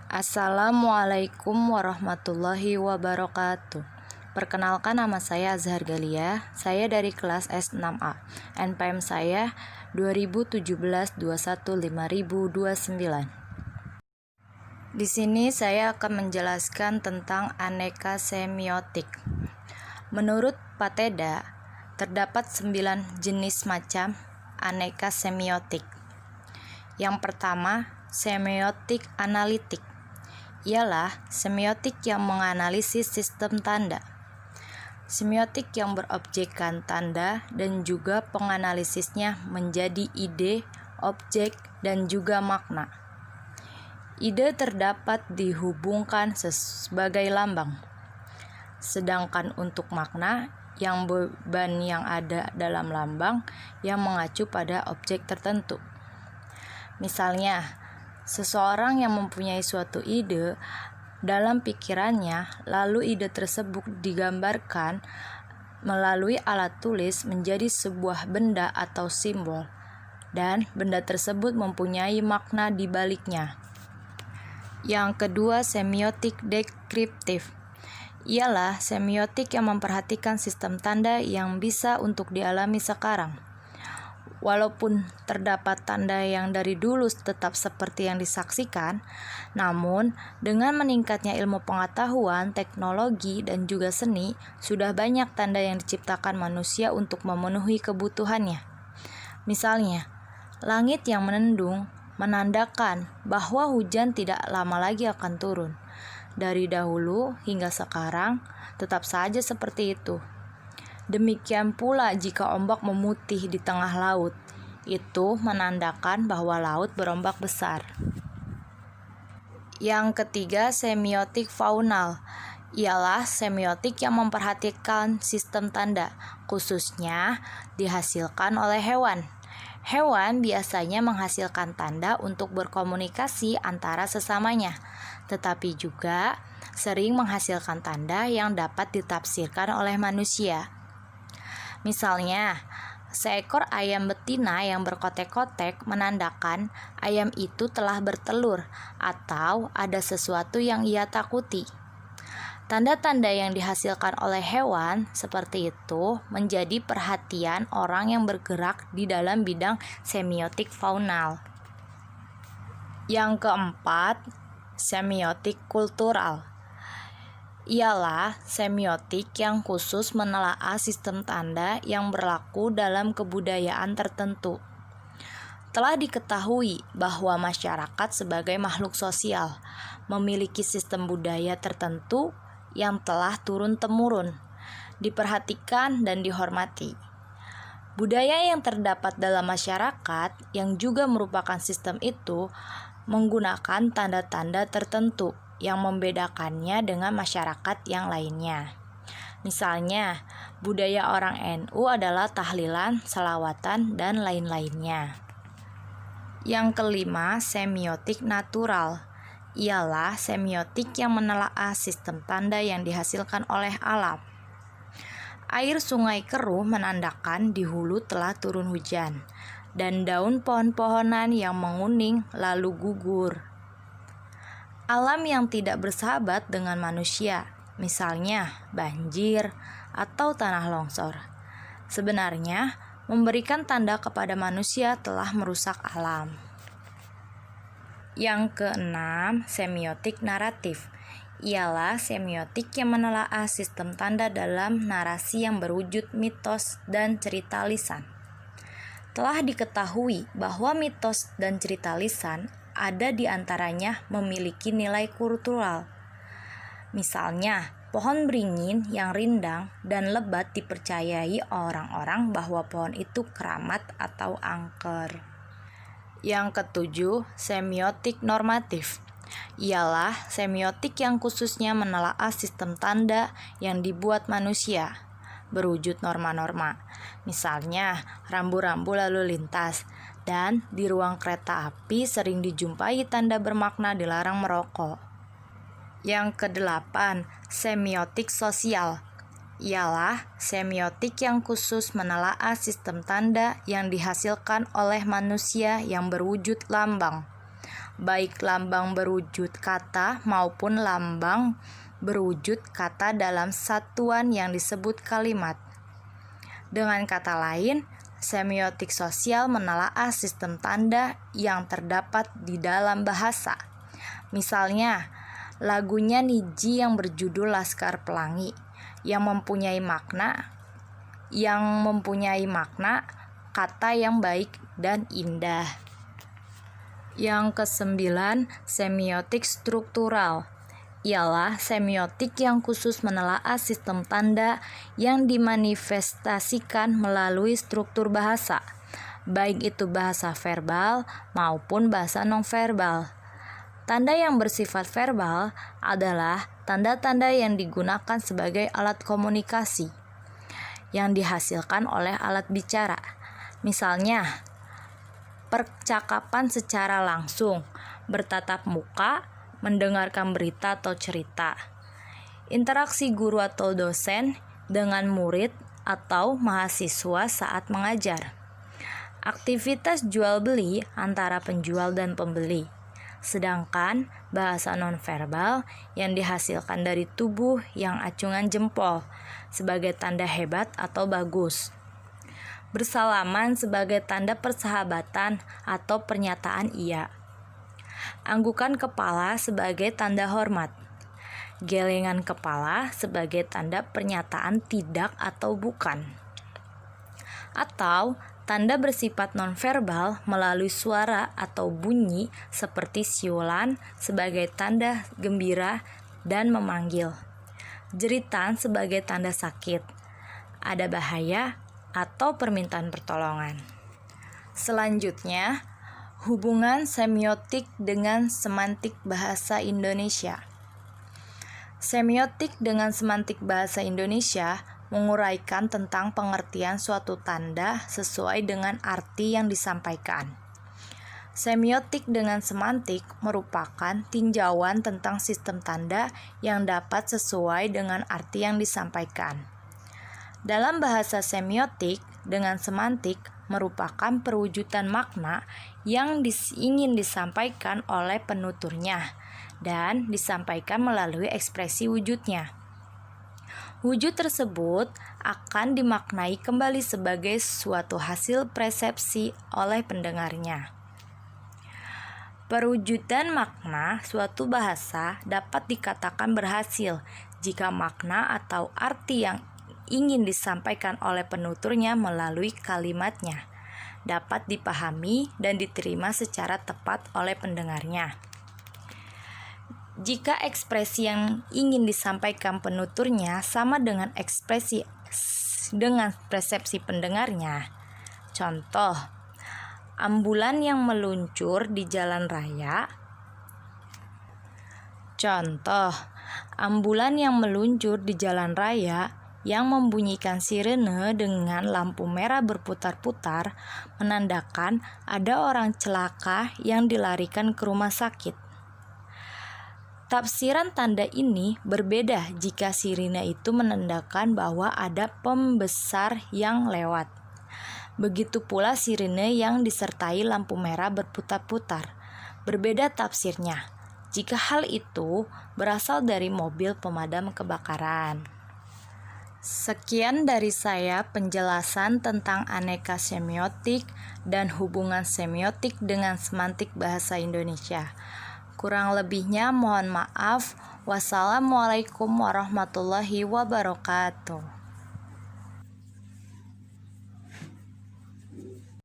Assalamualaikum warahmatullahi wabarakatuh. Perkenalkan, nama saya Azhar Galia. Saya dari kelas S6A. NPM saya 2017-21-5029. Di sini saya akan menjelaskan tentang aneka semiotik. Menurut Pateda, terdapat 9 jenis macam aneka semiotik. Yang pertama, semiotik analitik. Ialah semiotik yang menganalisis sistem tanda. Semiotik yang berobjekkan tanda dan juga penganalisisnya menjadi ide, objek, dan juga makna. Ide terdapat dihubungkan sebagai lambang. Sedangkan untuk makna, yang beban yang ada dalam lambang yang mengacu pada objek tertentu. Misalnya, seseorang yang mempunyai suatu ide dalam pikirannya, lalu ide tersebut digambarkan melalui alat tulis menjadi sebuah benda atau simbol, dan benda tersebut mempunyai makna di baliknya. Yang kedua, semiotik deskriptif. Ialah semiotik yang memperhatikan sistem tanda yang bisa untuk dialami sekarang. Walaupun terdapat tanda yang dari dulu tetap seperti yang disaksikan, namun dengan meningkatnya ilmu pengetahuan, teknologi, dan juga seni, sudah banyak tanda yang diciptakan manusia untuk memenuhi kebutuhannya. Misalnya, langit yang menendung menandakan bahwa hujan tidak lama lagi akan turun. Dari dahulu hingga sekarang, tetap saja seperti itu. Demikian pula jika ombak memutih di tengah laut, itu menandakan bahwa laut berombak besar. Yang ketiga, semiotik faunal. Ialah semiotik yang memperhatikan sistem tanda, khususnya dihasilkan oleh hewan. Hewan biasanya menghasilkan tanda untuk berkomunikasi antara sesamanya, tetapi juga sering menghasilkan tanda yang dapat ditafsirkan oleh manusia. Misalnya, seekor ayam betina yang berkotek-kotek menandakan ayam itu telah bertelur atau ada sesuatu yang ia takuti. Tanda-tanda yang dihasilkan oleh hewan seperti itu menjadi perhatian orang yang bergerak di dalam bidang semiotik faunal. Yang keempat, semiotik kultural. Ialah semiotik yang khusus menelaah sistem tanda yang berlaku dalam kebudayaan tertentu. Telah diketahui bahwa masyarakat sebagai makhluk sosial memiliki sistem budaya tertentu yang telah turun-temurun, diperhatikan dan dihormati. Budaya yang terdapat dalam masyarakat yang juga merupakan sistem itu menggunakan tanda-tanda tertentu yang membedakannya dengan masyarakat yang lainnya. Misalnya, budaya orang NU adalah tahlilan, salawatan, dan lain-lainnya. Yang kelima, semiotik natural. Ialah semiotik yang menelaah sistem tanda yang dihasilkan oleh alam. Air sungai keruh menandakan di hulu telah turun hujan, dan daun pohon-pohonan yang menguning lalu gugur. Alam yang tidak bersahabat dengan manusia, misalnya banjir atau tanah longsor, sebenarnya memberikan tanda kepada manusia telah merusak alam. Yang keenam, semiotik naratif. Ialah semiotik yang menelaah sistem tanda dalam narasi yang berwujud mitos dan cerita lisan. Telah diketahui bahwa mitos dan cerita lisan ada di antaranya memiliki nilai kultural. Misalnya, pohon beringin yang rindang dan lebat dipercayai orang-orang bahwa pohon itu keramat atau angker. Yang ketujuh, semiotik normatif. Ialah semiotik yang khususnya menelaah sistem tanda yang dibuat manusia, berwujud norma-norma. Misalnya, rambu-rambu lalu lintas, dan di ruang kereta api sering dijumpai tanda bermakna dilarang merokok. Yang kedelapan, semiotik sosial. Ialah semiotik yang khusus menelaah sistem tanda yang dihasilkan oleh manusia yang berwujud lambang, baik lambang berwujud kata maupun lambang berwujud kata dalam satuan yang disebut kalimat. Dengan kata lain, semiotik sosial menelaah sistem tanda yang terdapat di dalam bahasa. Misalnya, lagunya Niji yang berjudul Laskar Pelangi yang mempunyai makna kata yang baik dan indah. Yang kesembilan, semiotik struktural ialah semiotik yang khusus menelaah sistem tanda yang dimanifestasikan melalui struktur bahasa, baik itu bahasa verbal maupun bahasa nonverbal. Tanda yang bersifat verbal adalah tanda-tanda yang digunakan sebagai alat komunikasi yang dihasilkan oleh alat bicara. Misalnya, percakapan secara langsung, bertatap muka, mendengarkan berita atau cerita. Interaksi guru atau dosen dengan murid atau mahasiswa saat mengajar. Aktivitas jual beli antara penjual dan pembeli. Sedangkan bahasa nonverbal yang dihasilkan dari tubuh yang acungan jempol sebagai tanda hebat atau bagus. Bersalaman sebagai tanda persahabatan atau pernyataan iya. Anggukan kepala sebagai tanda hormat. Gelengan kepala sebagai tanda pernyataan tidak atau bukan. Atau tanda bersifat nonverbal melalui suara atau bunyi seperti siulan sebagai tanda gembira dan memanggil. Jeritan sebagai tanda sakit, ada bahaya, atau permintaan pertolongan. Selanjutnya, hubungan semiotik dengan semantik bahasa Indonesia. Semiotik dengan semantik bahasa Indonesia menguraikan tentang pengertian suatu tanda sesuai dengan arti yang disampaikan. Semiotik dengan semantik merupakan tinjauan tentang sistem tanda yang dapat sesuai dengan arti yang disampaikan. Dalam bahasa semiotik dengan semantik merupakan perwujudan makna yang ingin disampaikan oleh penuturnya dan disampaikan melalui ekspresi wujudnya. Wujud tersebut akan dimaknai kembali sebagai suatu hasil persepsi oleh pendengarnya. Perwujudan makna suatu bahasa dapat dikatakan berhasil jika makna atau arti yang ingin disampaikan oleh penuturnya melalui kalimatnya dapat dipahami dan diterima secara tepat oleh pendengarnya. Jika ekspresi yang ingin disampaikan penuturnya sama dengan ekspresi dengan persepsi pendengarnya. Contoh, ambulan yang meluncur di jalan raya. Yang membunyikan sirene dengan lampu merah berputar-putar menandakan ada orang celaka yang dilarikan ke rumah sakit. Tafsiran tanda ini berbeda jika sirine itu menandakan bahwa ada pembesar yang lewat. Begitu pula sirine yang disertai lampu merah berputar-putar. Berbeda tafsirnya jika hal itu berasal dari mobil pemadam kebakaran. Sekian dari saya penjelasan tentang aneka semiotik dan hubungan semiotik dengan semantik bahasa Indonesia. Kurang lebihnya mohon maaf. Wassalamualaikum warahmatullahi wabarakatuh.